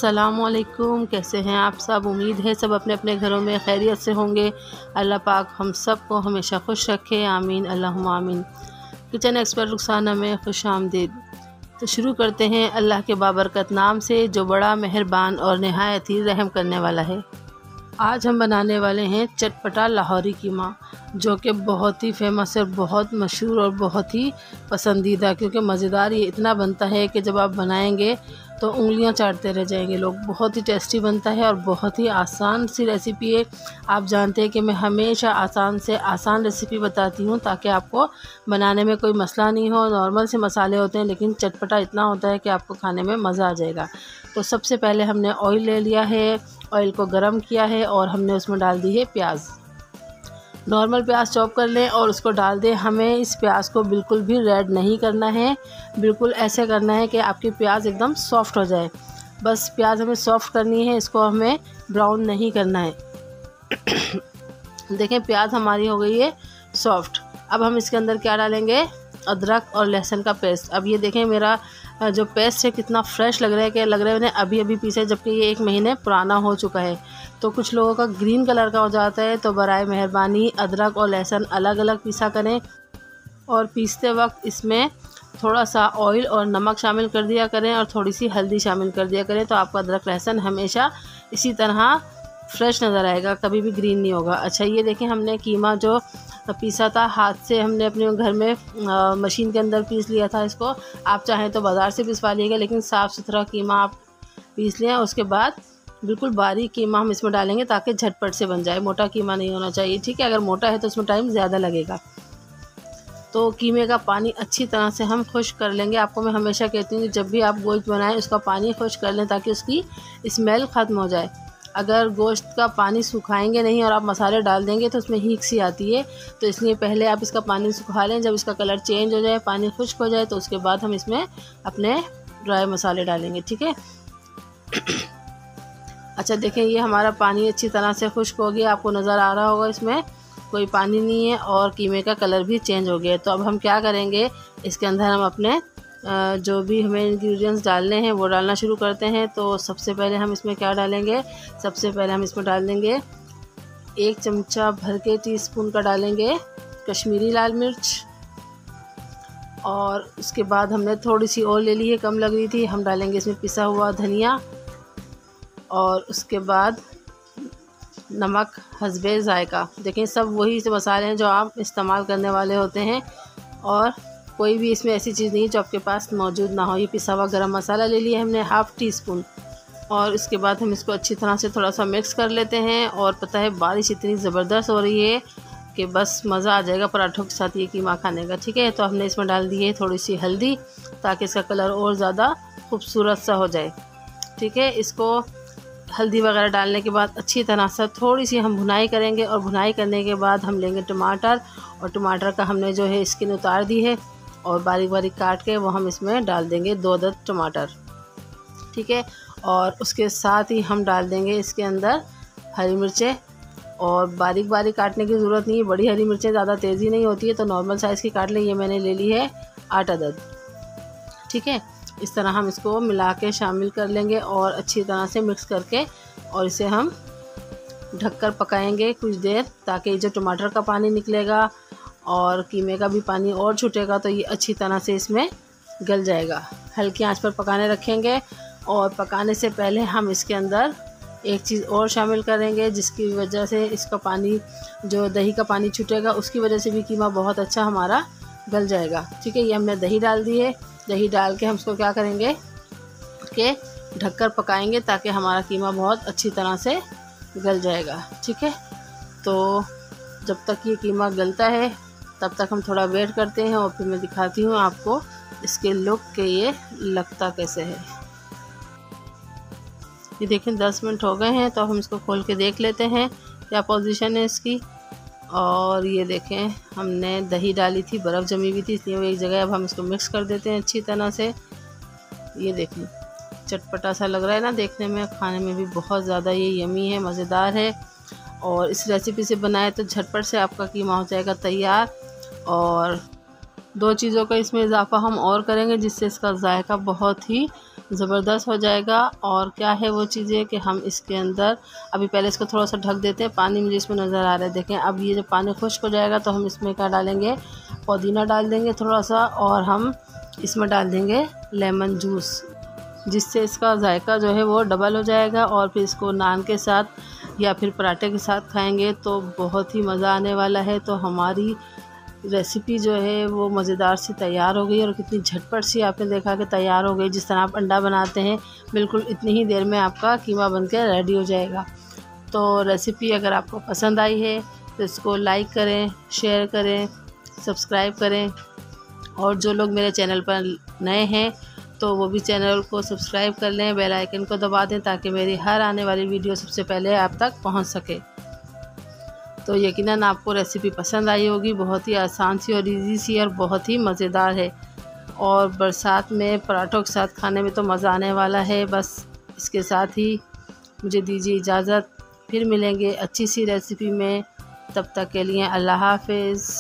अस्सलामुअलैकुम, कैसे हैं आप सब। उम्मीद है सब अपने अपने घरों में खैरियत से होंगे। अल्लाह पाक हम सब को हमेशा खुश रखे, आमीन अल्लाहुम्मा आमीन। किचन एक्सपर्ट रुखसाना में खुश आमदीद। तो शुरू करते हैं अल्लाह के बाबरकत नाम से, जो बड़ा मेहरबान और नहायत ही रहम करने वाला है। आज हम बनाने वाले हैं चटपटा लाहौरी कीमा, जो कि बहुत ही फेमस है, बहुत मशहूर और बहुत ही पसंदीदा। क्योंकि मज़ेदार ये इतना बनता है कि जब आप बनाएंगे तो उंगलियां चाटते रह जाएंगे लोग। बहुत ही टेस्टी बनता है और बहुत ही आसान सी रेसिपी है। आप जानते हैं कि मैं हमेशा आसान से आसान रेसिपी बताती हूँ ताकि आपको बनाने में कोई मसला नहीं हो। नॉर्मल से मसाले होते हैं लेकिन चटपटा इतना होता है कि आपको खाने में मज़ा आ जाएगा। तो सबसे पहले हमने ऑयल ले लिया है, ऑयल को गरम किया है और हमने उसमें डाल दी है प्याज। नॉर्मल प्याज चॉप कर लें और उसको डाल दें। हमें इस प्याज को बिल्कुल भी रेड नहीं करना है, बिल्कुल ऐसे करना है कि आपकी प्याज एकदम सॉफ़्ट हो जाए। बस प्याज हमें सॉफ़्ट करनी है, इसको हमें ब्राउन नहीं करना है। देखें प्याज हमारी हो गई है सॉफ़्ट। अब हम इसके अंदर क्या डालेंगे, अदरक और लहसुन का पेस्ट। अब ये देखें मेरा जो पेस्ट है कितना फ़्रेश लग रहा है, कि लग रहा है मैंने अभी अभी पीसा, जबकि ये 1 महीने पुराना हो चुका है। तो कुछ लोगों का ग्रीन कलर का हो जाता है, तो बराए मेहरबानी अदरक और लहसुन अलग अलग पीसा करें। और पीसते वक्त इसमें थोड़ा सा ऑयल और नमक शामिल कर दिया करें और थोड़ी सी हल्दी शामिल कर दिया करें, तो आपका अदरक लहसुन हमेशा इसी तरह फ्रेश नज़र आएगा, कभी भी ग्रीन नहीं होगा। अच्छा ये देखें हमने कीमा जो पीसा था हाथ से, हमने अपने घर में मशीन के अंदर पीस लिया था इसको। आप चाहें तो बाज़ार से पिसवा लीजिएगा, लेकिन साफ़ सुथरा कीमा आप पीस लें। उसके बाद बिल्कुल बारीक कीमा हम इसमें डालेंगे ताकि झटपट से बन जाए। मोटा कीमा नहीं होना चाहिए, ठीक है। अगर मोटा है तो उसमें टाइम ज़्यादा लगेगा। तो कीमे का पानी अच्छी तरह से हम खुश्क कर लेंगे। आपको मैं हमेशा कहती हूँ कि जब भी आप गोश्त बनाएं उसका पानी खुश्क कर लें ताकि उसकी स्मेल ख़त्म हो जाए। अगर गोश्त का पानी सुखाएंगे नहीं और आप मसाले डाल देंगे तो उसमें हीक सी आती है। तो इसलिए पहले आप इसका पानी सुखा लें। जब इसका कलर चेंज हो जाए, पानी खुश्क हो जाए, तो उसके बाद हम इसमें अपने ड्राई मसाले डालेंगे, ठीक है। अच्छा देखें ये हमारा पानी अच्छी तरह से खुश्क हो गया, आपको नज़र आ रहा होगा इसमें कोई पानी नहीं है और कीमे का कलर भी चेंज हो गया। तो अब हम क्या करेंगे, इसके अंदर हम अपने जो भी हमें इंग्रेडिएंट्स डालने हैं वो डालना शुरू करते हैं। तो सबसे पहले हम इसमें क्या डालेंगे, सबसे पहले हम इसमें डाल देंगे 1 चमचा भर के टीस्पून का डालेंगे कश्मीरी लाल मिर्च। और उसके बाद हमने थोड़ी सी और ले ली है, कम लग रही थी। हम डालेंगे इसमें पिसा हुआ धनिया और उसके बाद नमक हस्बे ज़ायका। देखें सब वही से मसाले हैं जो आप इस्तेमाल करने वाले होते हैं और कोई भी इसमें ऐसी चीज़ नहीं जो आपके पास मौजूद ना हो। ये पिसा हुआ गरम मसाला ले लिया हमने 1/2 टीस्पून। और इसके बाद हम इसको अच्छी तरह से थोड़ा सा मिक्स कर लेते हैं। और पता है बारिश इतनी ज़बरदस्त हो रही है कि बस मज़ा आ जाएगा पराठों के साथ ये कीमा खाने का, ठीक है। तो हमने इसमें डाल दी है थोड़ी सी हल्दी ताकि इसका कलर और ज़्यादा खूबसूरत सा हो जाए, ठीक है। इसको हल्दी वगैरह डालने के बाद अच्छी तरह से थोड़ी सी हम भुनाई करेंगे। और भुनाई करने के बाद हम लेंगे टमाटर, और टमाटर का हमने जो है स्किन उतार दी है और बारीक बारीक काट के वो हम इसमें डाल देंगे 2 अदद टमाटर, ठीक है। और उसके साथ ही हम डाल देंगे इसके अंदर हरी मिर्चें। और बारीक बारीक काटने की ज़रूरत नहीं है, बड़ी हरी मिर्चें ज़्यादा तेज़ी नहीं होती है, तो नॉर्मल साइज़ की काट लें। ये मैंने ले ली है 8 अदद, ठीक है। इस तरह हम इसको मिला के शामिल कर लेंगे और अच्छी तरह से मिक्स करके, और इसे हम ढककर पकाएंगे कुछ देर, ताकि जो टमाटर का पानी निकलेगा और कीमे का भी पानी और छूटेगा, तो ये अच्छी तरह से इसमें गल जाएगा। हल्की आंच पर पकाने रखेंगे। और पकाने से पहले हम इसके अंदर एक चीज़ और शामिल करेंगे, जिसकी वजह से इसका पानी जो दही का पानी छूटेगा उसकी वजह से भी कीमा बहुत अच्छा हमारा गल जाएगा, ठीक है। ये हमने दही डाल दी है। दही डाल के हम इसको क्या करेंगे कि ढककर पकाएंगे ताकि हमारा कीमा बहुत अच्छी तरह से गल जाएगा, ठीक है। तो जब तक ये कीमा गलता है तब तक हम थोड़ा वेट करते हैं और फिर मैं दिखाती हूँ आपको इसके लुक के ये लगता कैसे है। ये देखें 10 मिनट हो गए हैं, तो हम इसको खोल के देख लेते हैं क्या पोजीशन है इसकी। और ये देखें हमने दही डाली थी, बर्फ़ जमी हुई थी, इसलिए वो एक जगह। अब हम इसको मिक्स कर देते हैं अच्छी तरह से। ये देखें चटपटा सा लग रहा है ना देखने में, खाने में भी बहुत ज़्यादा ये यमी है, मज़ेदार है। और इस रेसिपी से बनाए तो झटपट से आपका कीमा हो जाएगा तैयार। और 2 चीज़ों का इसमें इजाफा हम और करेंगे जिससे इसका जायका बहुत ही ज़बरदस्त हो जाएगा। और क्या है वो चीज़ें कि हम इसके अंदर अभी पहले इसको थोड़ा सा ढक देते हैं। पानी मुझे इसमें नज़र आ रहा है, देखें। अब ये जब पानी खुश्क हो जाएगा तो हम इसमें क्या डालेंगे, पुदीना डाल देंगे थोड़ा सा, और हम इसमें डाल देंगे लेमन जूस, जिससे इसका जायका जो है वो डबल हो जाएगा। और फिर इसको नान के साथ या फिर पराठे के साथ खाएंगे तो बहुत ही मज़ा आने वाला है। तो हमारी रेसिपी जो है वो मज़ेदार सी तैयार हो गई, और कितनी झटपट सी आपने देखा कि तैयार हो गई। जिस तरह आप अंडा बनाते हैं बिल्कुल इतनी ही देर में आपका कीमा बनकर रेडी हो जाएगा। तो रेसिपी अगर आपको पसंद आई है तो इसको लाइक करें, शेयर करें, सब्सक्राइब करें। और जो लोग मेरे चैनल पर नए हैं तो वो भी चैनल को सब्सक्राइब कर लें, बेल आइकन को दबा दें, ताकि मेरी हर आने वाली वीडियो सबसे पहले आप तक पहुंच सके। तो यकीनन आपको रेसिपी पसंद आई होगी। बहुत ही आसान सी और इजी सी और बहुत ही मज़ेदार है, और बरसात में पराठों के साथ खाने में तो मज़ा आने वाला है। बस इसके साथ ही मुझे दीजिए इजाज़त, फिर मिलेंगे अच्छी सी रेसिपी में। तब तक के लिए अल्लाह हाफ़िज़।